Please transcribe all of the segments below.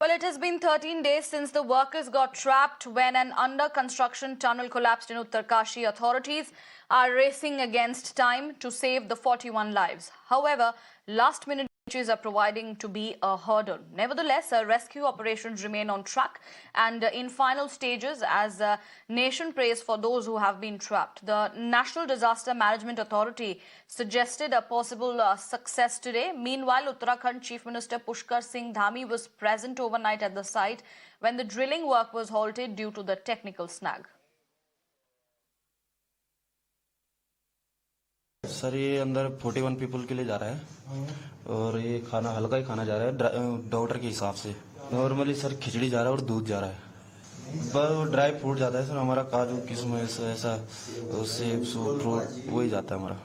Well, it has been 13 days since the workers got trapped when an under-construction tunnel collapsed in Uttarkashi. Authorities are racing against time to save the 41 lives. However, last-minute glitches are proving to be a hurdle. Nevertheless, rescue operations remain on track and in final stages as the nation prays for those who have been trapped. The National Disaster Management Authority suggested a possible success today. Meanwhile, Uttarakhand Chief Minister Pushkar Singh Dhami was present overnight at the site when the drilling work was halted due to the technical snag. Sir ये अंदर 41 people के लिए जा रहा है और ये खाना हल्का ही खाना जा रहा है डॉक्टर के हिसाब से। नॉर्मली सर खिचड़ी जा रहा है और दूध जा रहा है। बस ड्राई फ्रूट जाता है सर, हमारा काजू किशमिश ऐसा सेब फ्रूट वही जाता है हमारा।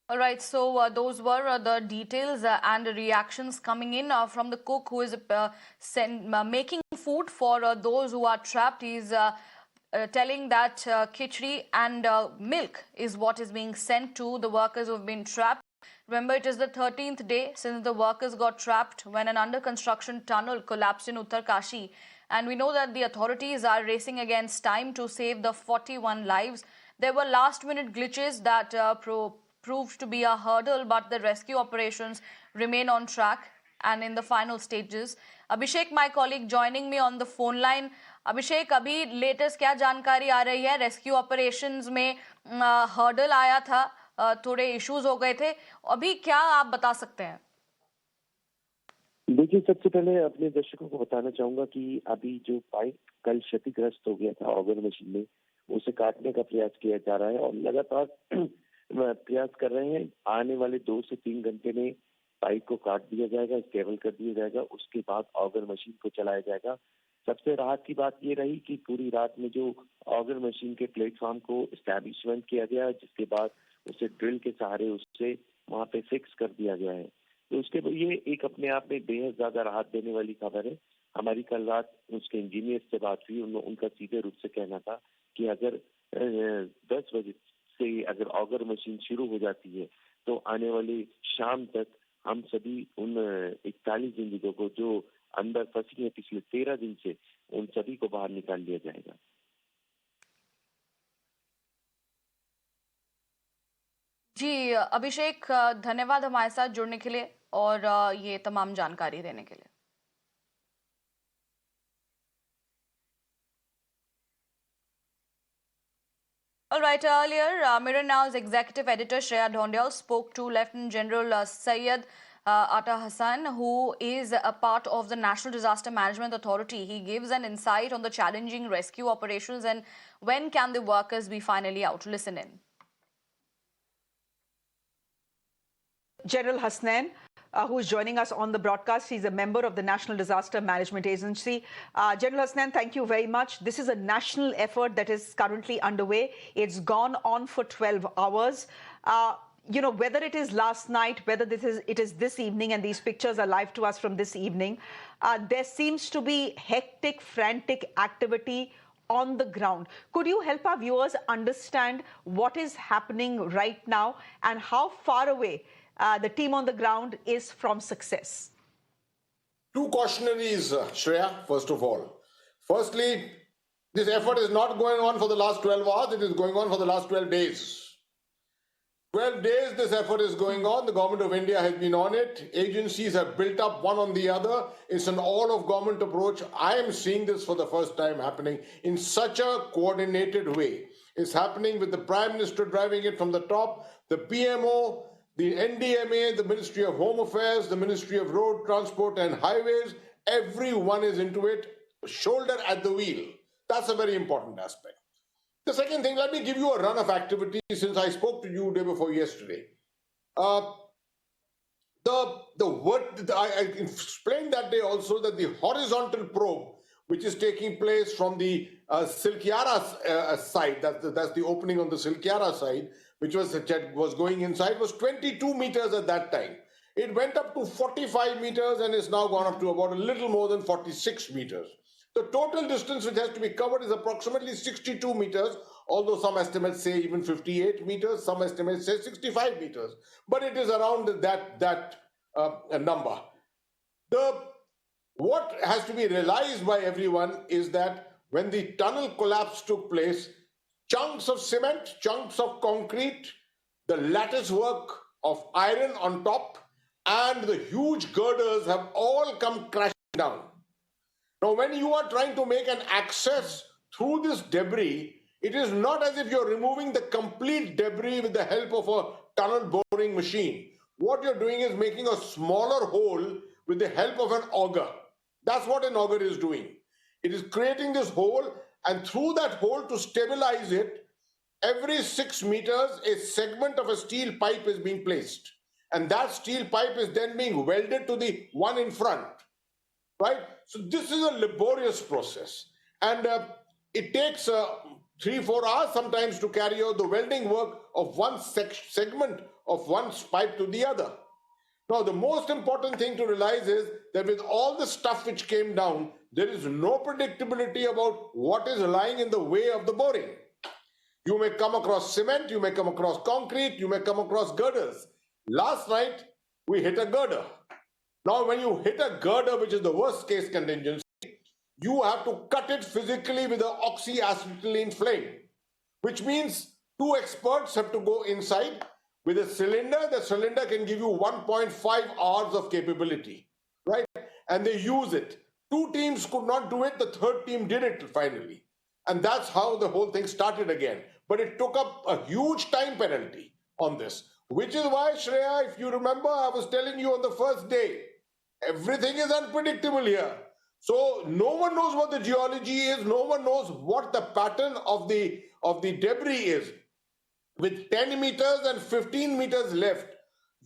All right, so those were the details and reactions coming in from the cook who is making food for those who are trapped. He's telling that khichdi and milk is what is being sent to the workers who have been trapped. Remember, it is the 13th day since the workers got trapped when an under-construction tunnel collapsed in Uttarkashi. And we know that the authorities are racing against time to save the 41 lives. There were last-minute glitches that proved to be a hurdle, but the rescue operations remain on track and in the final stages. Abhishek, my colleague, joining me on the phone line. Abhishek, अभी latest क्या जानकारी आ रही है? Rescue operations में hurdle आया था, थोड़े issues हो गए थे, अभी क्या आप बता सकते हैं? देखिए, सबसे पहले अपने दर्शकों को बताना चाहूंगा कि अभी जो पाइप कल क्षतिग्रस्त हो गया था ऑगर मशीन में, उसे काटने का प्रयास किया जा रहा है और लगातार प्रयास कर रहे हैं। आने वाले 2 से 3 घंटे में पाइप को काट दिया जाएगा, स्टेबल कर दिया जाएगा, उसके बाद ऑगर मशीन को चलाया जाएगा। सबसे राहत की बात ये रही कि पूरी रात में जो ऑगर मशीन के प्लेटफॉर्म को एस्टैब्लिशमेंट किया गया, जिसके बाद उसे ड्रिल के सहारे उससे वहां पे फिक्स कर दिया गया है। तो उसके ये एक अपने आप में बेहद ज्यादा राहत देने वाली खबर है। हमारी कल रात उसके इंजीनियर से बात हुई, उनका सीधे रूप से कहना था कि अगर 10 बजे से अगर ऑगर मशीन शुरू हो जाती है तो आने वाली शाम तक हम सभी उन 41 जिंदगियों को जो अंदर फंसी है पिछले 13 दिन से, उन सभी को बाहर निकाल लिया जाएगा। जी अभिषेक, धन्यवाद हमारे साथ जुड़ने के लिए और ये तमाम जानकारी देने के लिए। All right, earlier, Mirror Now's executive editor Shreya Dhondial spoke to Lieutenant General Syed Ata Hassan, who is a part of the National Disaster Management Authority. He gives an insight on the challenging rescue operations and when can the workers be finally out. Listen in. General Hasnan, who is joining us on the broadcast. He's a member of the National Disaster Management Agency. General Hasnan, thank you very much. This is a national effort that is currently underway. It's gone on for 12 hours. You know, whether it is last night, whether it is this evening, and these pictures are live to us from this evening, there seems to be hectic, frantic activity on the ground. Could you help our viewers understand what is happening right now and how far away the team on the ground is from success? Two cautionaries, Shreya, first of all. Firstly, this effort is not going on for the last 12 hours, it is going on for the last 12 days. 12 days this effort is going on. The government of India has been on it. Agencies have built up one on the other. It's an all-of-government approach. I am seeing this for the first time happening in such a coordinated way. It's happening with the Prime Minister driving it from the top, the PMO, the NDMA, the Ministry of Home Affairs, the Ministry of Road Transport and Highways. Everyone is into it, shoulder at the wheel. That's a very important aspect. The second thing, let me give you a run of activity since I spoke to you day before yesterday. I explained that day also that the horizontal probe, which is taking place from the Silkyara side, that's the opening on the Silkyara side, which was going inside, was 22 meters at that time. It went up to 45 meters and is now gone up to about a little more than 46 meters. The total distance which has to be covered is approximately 62 meters, although some estimates say even 58 meters, some estimates say 65 meters. But it is around that number. What has to be realized by everyone is that when the tunnel collapse took place, chunks of cement, chunks of concrete, the lattice work of iron on top, and the huge girders have all come crashing down. Now, when you are trying to make an access through this debris, it is not as if you're removing the complete debris with the help of a tunnel boring machine. What you're doing is making a smaller hole with the help of an auger. That's what an auger is doing. It is creating this hole, and through that hole, to stabilize it, every 6 meters, a segment of a steel pipe is being placed. And that steel pipe is then being welded to the one in front, right? So this is a laborious process. And it takes 3-4 hours sometimes to carry out the welding work of one segment of one pipe to the other. Now, the most important thing to realize is that with all the stuff which came down, there is no predictability about what is lying in the way of the boring. You may come across cement, you may come across concrete, you may come across girders. Last night, we hit a girder. Now, when you hit a girder, which is the worst case contingency, you have to cut it physically with an oxyacetylene flame, which means 2 experts have to go inside with a cylinder. The cylinder can give you 1.5 hours of capability, right? And they use it. 2 teams could not do it. The 3rd team did it finally. And that's how the whole thing started again. But it took up a huge time penalty on this, which is why, Shreya, if you remember, I was telling you on the first day, everything is unpredictable here. So no one knows what the geology is. No one knows what the pattern of the debris is. With 10 meters and 15 meters left,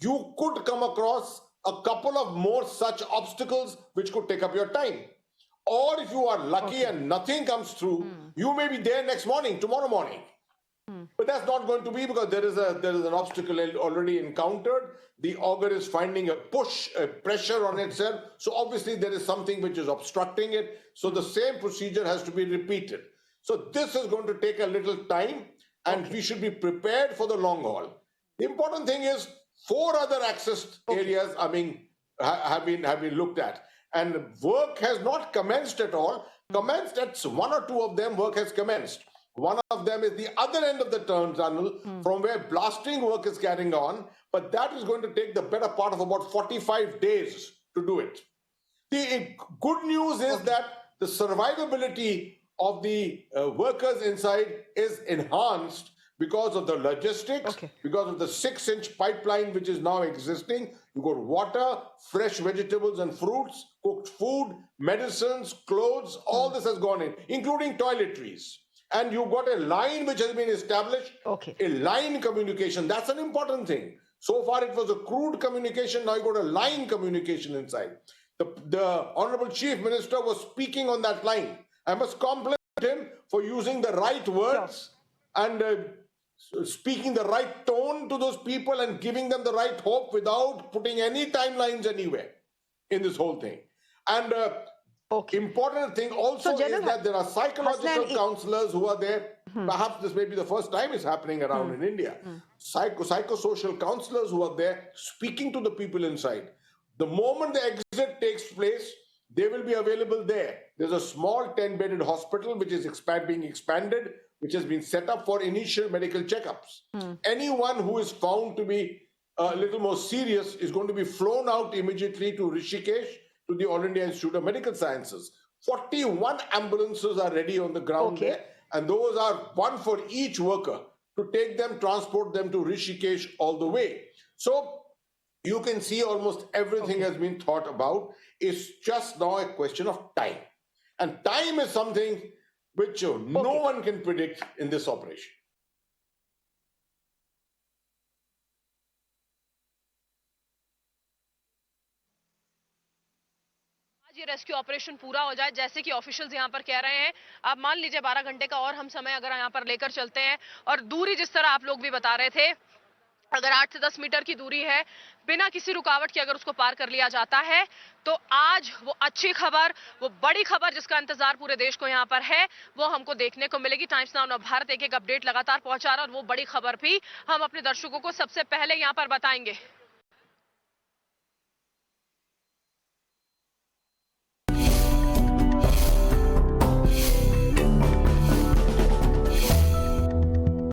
you could come across a couple of more such obstacles which could take up your time. Or if you are lucky and nothing comes through, you may be there next morning, tomorrow morning. But that's not going to be, because there is an obstacle already encountered. The auger is finding a pressure on itself. So obviously there is something which is obstructing it. So the same procedure has to be repeated. So this is going to take a little time, and we should be prepared for the long haul. The important thing is 4 other access areas have been looked at, and work has not commenced at all. Commenced at 1 or 2 of them, work has commenced. One of them is the other end of the tunnel from where blasting work is carrying on, but that is going to take the better part of about 45 days to do it. The good news is that the survivability of the workers inside is enhanced because of the logistics, because of the 6-inch pipeline which is now existing. You got water, fresh vegetables and fruits, cooked food, medicines, clothes, all this has gone in, including toiletries. And you've got a line which has been established, a line communication. That's an important thing. So far it was a crude communication, now you've got a line communication inside. The Honorable Chief Minister was speaking on that line. I must compliment him for using the right words and speaking the right tone to those people and giving them the right hope without putting any timelines anywhere in this whole thing. And important thing also is that there are psychological counselors who are there. Perhaps this may be the first time it's happening around in India. Psychosocial counselors who are there speaking to the people inside. The moment the exit takes place, they will be available there. There's a small 10-bedded hospital which is being expanded, which has been set up for initial medical checkups. Anyone who is found to be a little more serious is going to be flown out immediately to Rishikesh, to the All India Institute of Medical Sciences. 41 ambulances are ready on the ground there, and those are one for each worker to take them, transport them to Rishikesh all the way. So you can see almost everything has been thought about. It's just now a question of time. And time is something which no one can predict in this operation. ये rescue operation पूरा हो जाए, जैसे कि officials यहाँ पर कह रहे हैं। आप मान लीजिए 12 घंटे का और हम समय अगर यहाँ पर लेकर चलते हैं, और दूरी जिस तरह आप लोग भी बता रहे थे, अगर 8 से 10 मीटर की दूरी है, बिना किसी रुकावट के अगर उसको पार कर लिया जाता है, तो आज वो अच्छी खबर, वो बड़ी खबर जिसका इंतजार पूरे देश को यहाँ पर है, वो हमको देखने को मिलेगी। टाइम्स नाउ नव भारत एक अपडेट लगातार पहुंचा रहा है, और वो बड़ी खबर भी हम अपने दर्शकों को सबसे पहले यहाँ पर बताएंगे।